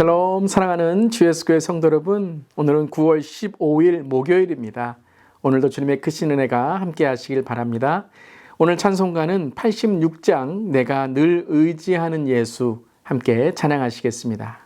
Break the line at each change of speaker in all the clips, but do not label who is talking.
샬롬, 사랑하는 주 예수교회 성도 여러분, 오늘은 9월 15일 목요일입니다. 오늘도 주님의 크신 은혜가 함께 하시길 바랍니다. 오늘 찬송가는 86장 내가 늘 의지하는 예수 함께 찬양하시겠습니다.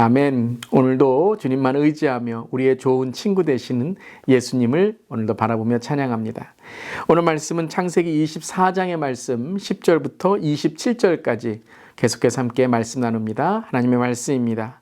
아멘. 오늘도 주님만 의지하며 우리의 좋은 친구 되시는 예수님을 오늘도 바라보며 찬양합니다. 오늘 말씀은 창세기 24장의 말씀 10절부터 27절까지 계속해서 함께 말씀 나눕니다. 하나님의 말씀입니다.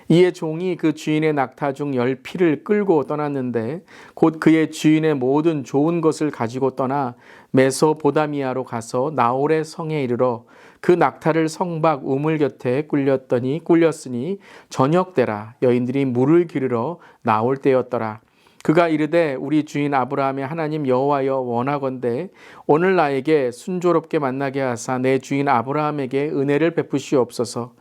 이에 종이 그 주인의 낙타 중 10피를 끌고 떠났는데 곧 그의 주인의 모든 좋은 것을 가지고 떠나 메소보다미아로 가서 나홀의 성에 이르러 그 낙타를 성 밖 우물 곁에 꿀렸으니 저녁 때라 여인들이 물을 기르러 나올 때였더라. 그가 이르되 우리 주인 아브라함의 하나님 여호와여 원하건대 오늘 나에게 순조롭게 만나게 하사 내 주인 아브라함에게 은혜를 베푸시옵소서.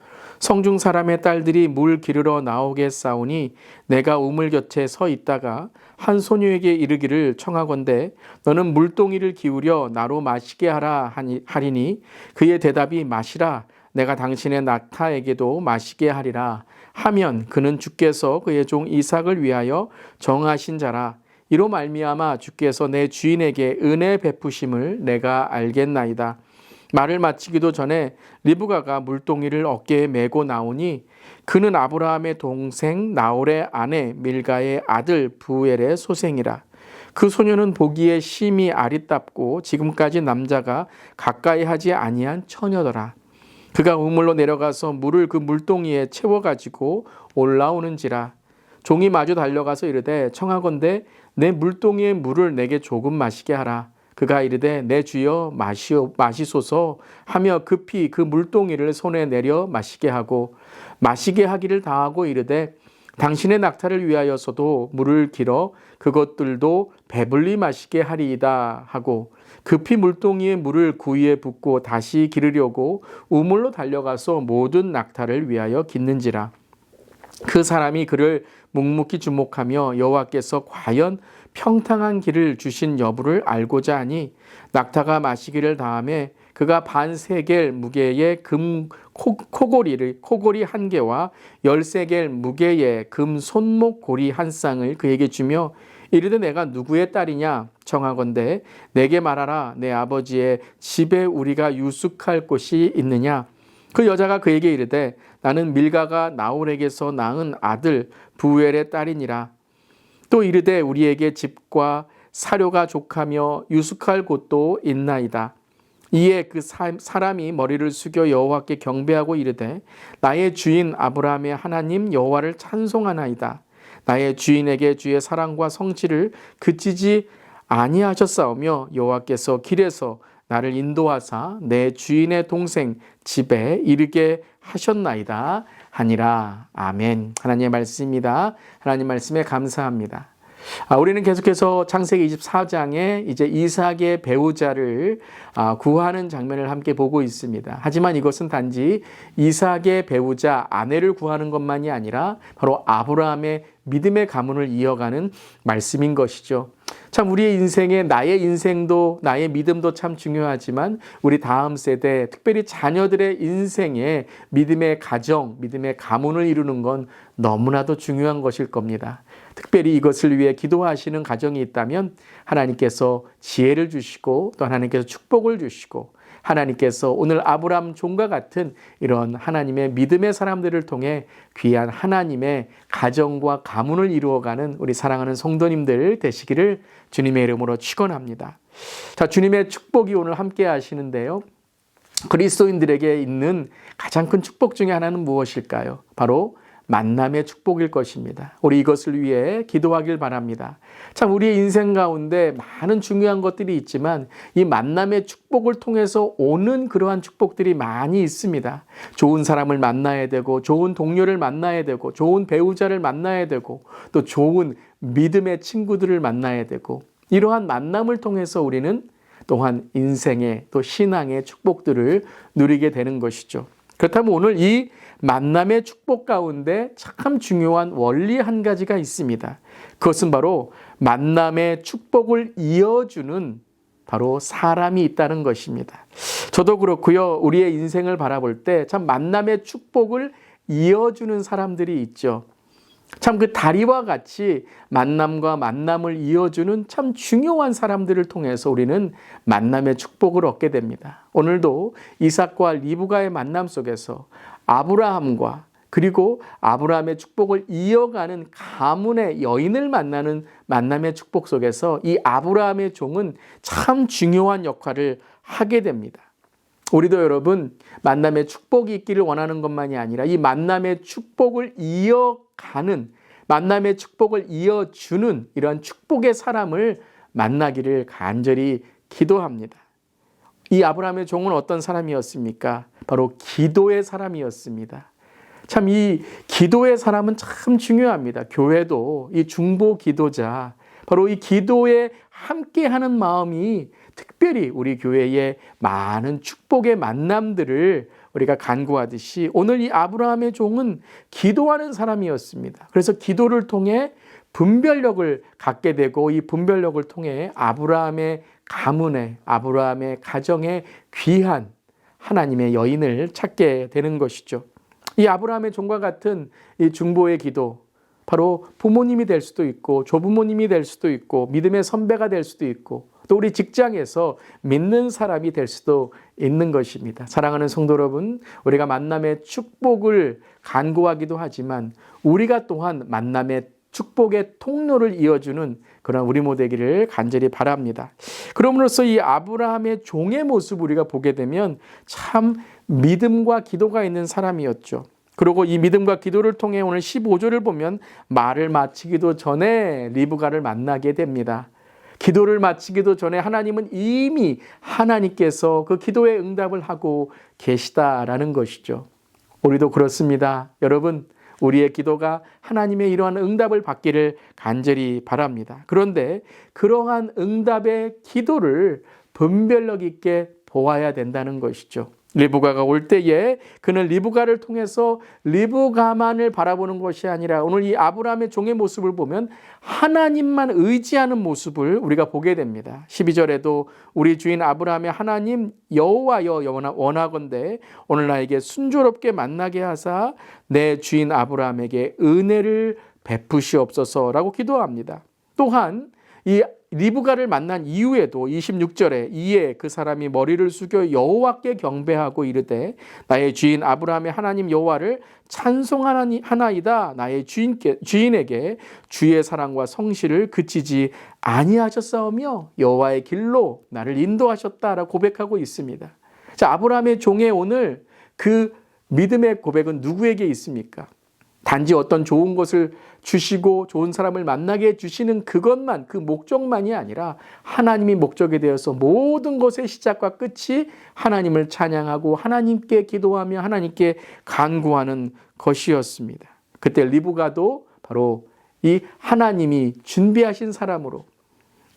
성중 사람의 딸들이 물 기르러 나오겠사오니 내가 우물 곁에 서 있다가 한 소녀에게 이르기를 청하건대 너는 물동이를 기울여 나로 마시게 하라 하리니 그의 대답이 마시라 내가 당신의 낙타에게도 마시게 하리라 하면 그는 주께서 그의 종 이삭을 위하여 정하신 자라. 이로 말미암아 주께서 내 주인에게 은혜 베푸심을 내가 알겠나이다. 말을 마치기도 전에 리브가가 물동이를 어깨에 메고 나오니 그는 아브라함의 동생 나홀의 아내 밀가의 아들 부엘의 소생이라. 그 소녀는 보기에 심히 아리답고 지금까지 남자가 가까이 하지 아니한 처녀더라. 그가 우물로 내려가서 물을 그 물동이에 채워가지고 올라오는지라. 종이 마주 달려가서 이르되 청하건대 내 물동이의 물을 내게 조금 마시게 하라. 그가 이르되 내 주여 마시소서 하며 급히 그 물동이를 손에 내려 마시게 하고 마시게 하기를 다하고 이르되 당신의 낙타를 위하여서도 물을 길어 그것들도 배불리 마시게 하리이다 하고 급히 물동이에 물을 구이에 붓고 다시 기르려고 우물로 달려가서 모든 낙타를 위하여 깃는지라. 그 사람이 그를 묵묵히 주목하며 여호와께서 과연 평탄한 길을 주신 여부를 알고자 하니 낙타가 마시기를 다하매 그가 반세겔 무게의 금 코고리 한 개와 13겔 무게의 금 손목 고리 한 쌍을 그에게 주며 이르되 내가 누구의 딸이냐 청하건대 내게 말하라. 내 아버지의 집에 우리가 유숙할 곳이 있느냐. 그 여자가 그에게 이르되 나는 밀가가 나홀에게서 낳은 아들 부엘의 딸이니라. 또 이르되 우리에게 집과 사료가 족하며 유숙할 곳도 있나이다. 이에 그 사람이 머리를 숙여 여호와께 경배하고 이르되 나의 주인 아브라함의 하나님 여호와를 찬송하나이다. 나의 주인에게 주의 사랑과 성취를 그치지 아니하셨사오며 여호와께서 길에서 나를 인도하사 내 주인의 동생 집에 이르게 하셨나이다 하니라. 아멘. 하나님의 말씀입니다. 하나님 말씀에 감사합니다. 우리는 계속해서 창세기 24장에 이제 이삭의 배우자를 구하는 장면을 함께 보고 있습니다. 하지만 이것은 단지 이삭의 배우자 아내를 구하는 것만이 아니라 바로 아브라함의 믿음의 가문을 이어가는 말씀인 것이죠. 참 우리의 인생에 나의 인생도 나의 믿음도 참 중요하지만 우리 다음 세대 특별히 자녀들의 인생에 믿음의 가정, 믿음의 가문을 이루는 건 너무나도 중요한 것일 겁니다. 특별히 이것을 위해 기도하시는 가정이 있다면 하나님께서 지혜를 주시고 또 하나님께서 축복을 주시고 하나님께서 오늘 아브라함 종과 같은 이런 하나님의 믿음의 사람들을 통해 귀한 하나님의 가정과 가문을 이루어가는 우리 사랑하는 성도님들 되시기를 주님의 이름으로 축원합니다. 자, 주님의 축복이 오늘 함께 하시는데요. 그리스도인들에게 있는 가장 큰 축복 중에 하나는 무엇일까요? 바로 만남의 축복일 것입니다. 우리 이것을 위해 기도하길 바랍니다. 참 우리의 인생 가운데 많은 중요한 것들이 있지만 이 만남의 축복을 통해서 오는 그러한 축복들이 많이 있습니다. 좋은 사람을 만나야 되고 좋은 동료를 만나야 되고 좋은 배우자를 만나야 되고 또 좋은 믿음의 친구들을 만나야 되고 이러한 만남을 통해서 우리는 또한 인생의 또 신앙의 축복들을 누리게 되는 것이죠. 그렇다면 오늘 이 만남의 축복 가운데 참 중요한 원리 한 가지가 있습니다. 그것은 바로 만남의 축복을 이어주는 바로 사람이 있다는 것입니다. 저도 그렇고요. 우리의 인생을 바라볼 때 참 만남의 축복을 이어주는 사람들이 있죠. 참 그 다리와 같이 만남과 만남을 이어주는 참 중요한 사람들을 통해서 우리는 만남의 축복을 얻게 됩니다. 오늘도 이삭과 리브가의 만남 속에서 아브라함과 그리고 아브라함의 축복을 이어가는 가문의 여인을 만나는 만남의 축복 속에서 이 아브라함의 종은 참 중요한 역할을 하게 됩니다. 우리도 여러분 만남의 축복이 있기를 원하는 것만이 아니라 이 만남의 축복을 이어가는 만남의 축복을 이어주는 이러한 축복의 사람을 만나기를 간절히 기도합니다. 이 아브라함의 종은 어떤 사람이었습니까? 바로 기도의 사람이었습니다. 참 이 기도의 사람은 참 중요합니다. 교회도 이 중보 기도자, 바로 이 기도에 함께하는 마음이 특별히 우리 교회의 많은 축복의 만남들을 우리가 간구하듯이 오늘 이 아브라함의 종은 기도하는 사람이었습니다. 그래서 기도를 통해 분별력을 갖게 되고 이 분별력을 통해 아브라함의 가문에 아브라함의 가정에 귀한 하나님의 여인을 찾게 되는 것이죠. 이 아브라함의 종과 같은 이 중보의 기도, 바로 부모님이 될 수도 있고 조부모님이 될 수도 있고 믿음의 선배가 될 수도 있고 또 우리 직장에서 믿는 사람이 될 수도 있는 것입니다. 사랑하는 성도 여러분, 우리가 만남의 축복을 간구하기도 하지만 우리가 또한 만남의 축복의 통로를 이어주는 그런 우리 모두 되기를 간절히 바랍니다. 그럼으로써 이 아브라함의 종의 모습 우리가 보게 되면 참 믿음과 기도가 있는 사람이었죠. 그리고 이 믿음과 기도를 통해 오늘 15절을 보면 말을 마치기도 전에 리브가를 만나게 됩니다. 기도를 마치기도 전에 하나님은 이미 하나님께서 그 기도에 응답을 하고 계시다라는 것이죠. 우리도 그렇습니다. 여러분, 우리의 기도가 하나님의 이러한 응답을 받기를 간절히 바랍니다. 그런데 그러한 응답의 기도를 분별력 있게 보아야 된다는 것이죠. 리브가가 올 때에 그는 리브가를 통해서 리브가만을 바라보는 것이 아니라 오늘 이 아브라함의 종의 모습을 보면 하나님만 의지하는 모습을 우리가 보게 됩니다. 12절에도 우리 주인 아브라함의 하나님 여호와여 원하건대 오늘 나에게 순조롭게 만나게 하사 내 주인 아브라함에게 은혜를 베푸시옵소서라고 기도합니다. 또한 이 리브가를 만난 이후에도 26절에 이에 그 사람이 머리를 숙여 여호와께 경배하고 이르되 나의 주인 아브라함의 하나님 여호와를 찬송하나이다. 나의 주인에게 주의 사랑과 성실을 그치지 아니하셨사오며 여호와의 길로 나를 인도하셨다라고 고백하고 있습니다. 자, 아브라함의 종의 오늘 그 믿음의 고백은 누구에게 있습니까? 단지 어떤 좋은 것을 주시고 좋은 사람을 만나게 해주시는 그것만, 그 목적만이 아니라 하나님이 목적이 되어서 모든 것의 시작과 끝이 하나님을 찬양하고 하나님께 기도하며 하나님께 간구하는 것이었습니다. 그때 리브가도 바로 이 하나님이 준비하신 사람으로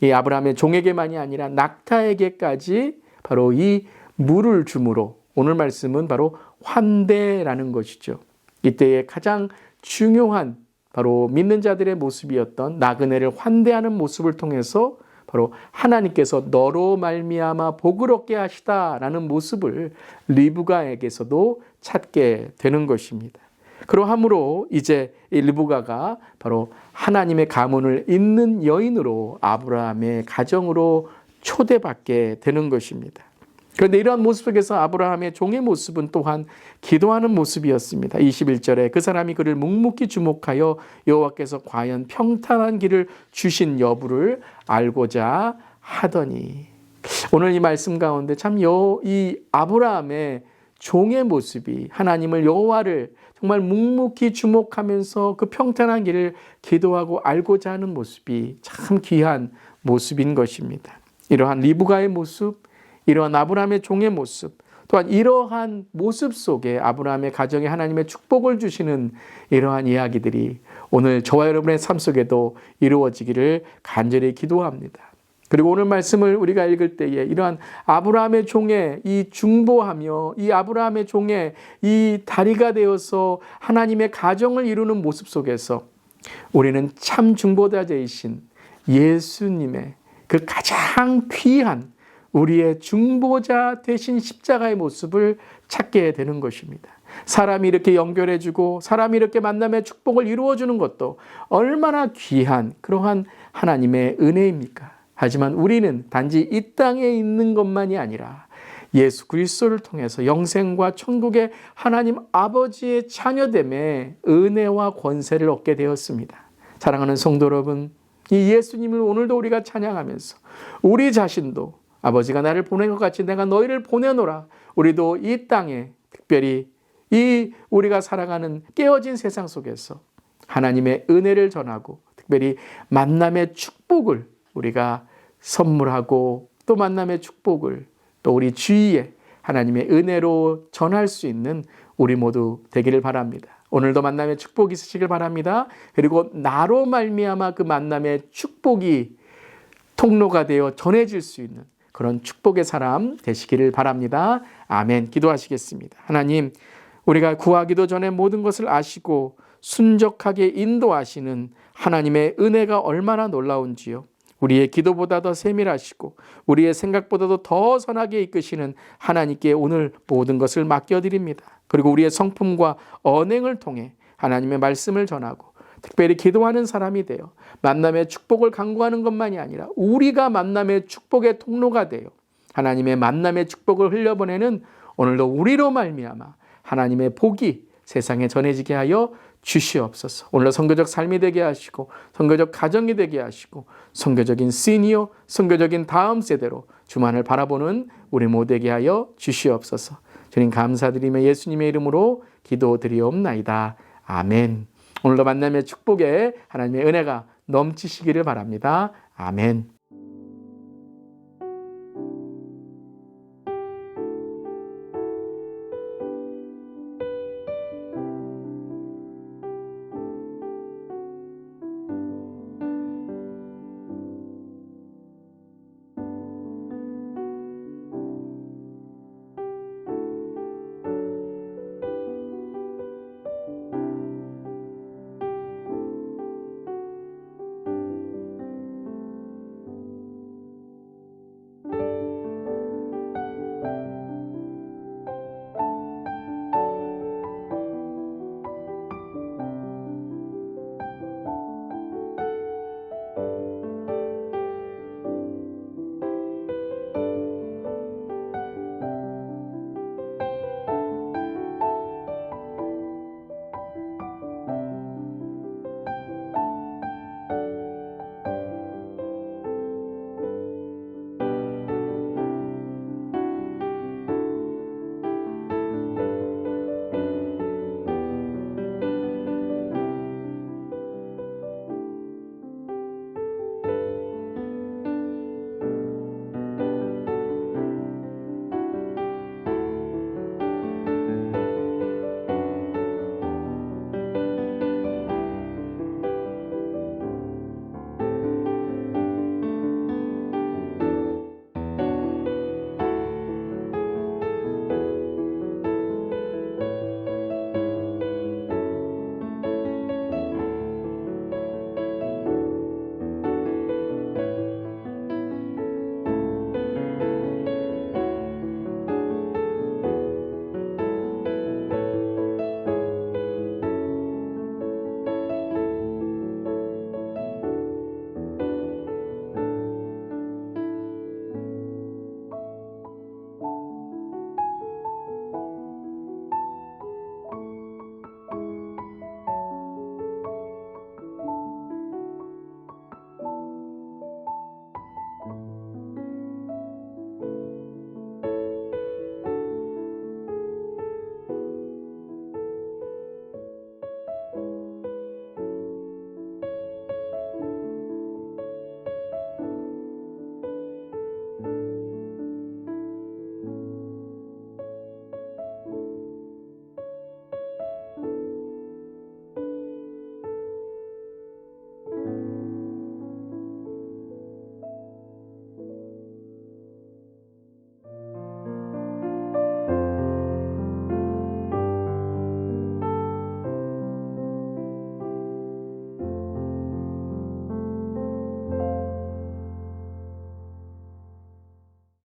이 아브라함의 종에게만이 아니라 낙타에게까지 바로 이 물을 주므로 오늘 말씀은 바로 환대라는 것이죠. 이때의 가장 중요한 바로 믿는 자들의 모습이었던 나그네를 환대하는 모습을 통해서 바로 하나님께서 너로 말미암아 복을 얻게 하시다라는 모습을 리브가에게서도 찾게 되는 것입니다. 그러함으로 이제 이 리브가가 바로 하나님의 가문을 잇는 여인으로 아브라함의 가정으로 초대받게 되는 것입니다. 그런데 이러한 모습 속에서 아브라함의 종의 모습은 또한 기도하는 모습이었습니다. 21절에 그 사람이 그를 묵묵히 주목하여 여호와께서 과연 평탄한 길을 주신 여부를 알고자 하더니 오늘 이 말씀 가운데 참 이 아브라함의 종의 모습이 하나님을 여호와를 정말 묵묵히 주목하면서 그 평탄한 길을 기도하고 알고자 하는 모습이 참 귀한 모습인 것입니다. 이러한 리브가의 모습, 이러한 아브라함의 종의 모습, 또한 이러한 모습 속에 아브라함의 가정에 하나님의 축복을 주시는 이러한 이야기들이 오늘 저와 여러분의 삶 속에도 이루어지기를 간절히 기도합니다. 그리고 오늘 말씀을 우리가 읽을 때에 이러한 아브라함의 종의 이 중보하며 이 아브라함의 종의 이 다리가 되어서 하나님의 가정을 이루는 모습 속에서 우리는 참 중보자이신 예수님의 그 가장 귀한 우리의 중보자 되신 십자가의 모습을 찾게 되는 것입니다. 사람이 이렇게 연결해주고 사람이 이렇게 만남의 축복을 이루어주는 것도 얼마나 귀한 그러한 하나님의 은혜입니까? 하지만 우리는 단지 이 땅에 있는 것만이 아니라 예수 그리스도를 통해서 영생과 천국의 하나님 아버지의 자녀됨의 은혜와 권세를 얻게 되었습니다. 사랑하는 성도 여러분, 이 예수님을 오늘도 우리가 찬양하면서 우리 자신도 아버지가 나를 보낸 것 같이 내가 너희를 보내노라. 우리도 이 땅에 특별히 이 우리가 살아가는 깨어진 세상 속에서 하나님의 은혜를 전하고 특별히 만남의 축복을 우리가 선물하고 또 만남의 축복을 또 우리 주위에 하나님의 은혜로 전할 수 있는 우리 모두 되기를 바랍니다. 오늘도 만남의 축복이 있으시길 바랍니다. 그리고 나로 말미암아 그 만남의 축복이 통로가 되어 전해질 수 있는 그런 축복의 사람 되시기를 바랍니다. 아멘. 기도하시겠습니다. 하나님, 우리가 구하기도 전에 모든 것을 아시고 순적하게 인도하시는 하나님의 은혜가 얼마나 놀라운지요. 우리의 기도보다 더 세밀하시고 우리의 생각보다도 더 선하게 이끄시는 하나님께 오늘 모든 것을 맡겨드립니다. 그리고 우리의 성품과 언행을 통해 하나님의 말씀을 전하고 특별히 기도하는 사람이 되어 만남의 축복을 간구하는 것만이 아니라 우리가 만남의 축복의 통로가 되어 하나님의 만남의 축복을 흘려보내는 오늘도 우리로 말미암아 하나님의 복이 세상에 전해지게 하여 주시옵소서. 오늘도 선교적 삶이 되게 하시고 선교적 가정이 되게 하시고 선교적인 시니어, 선교적인 다음 세대로 주만을 바라보는 우리 모두에게 하여 주시옵소서. 주님 감사드리며 예수님의 이름으로 기도드리옵나이다. 아멘. 오늘도 만남의 축복에 하나님의 은혜가 넘치시기를 바랍니다. 아멘.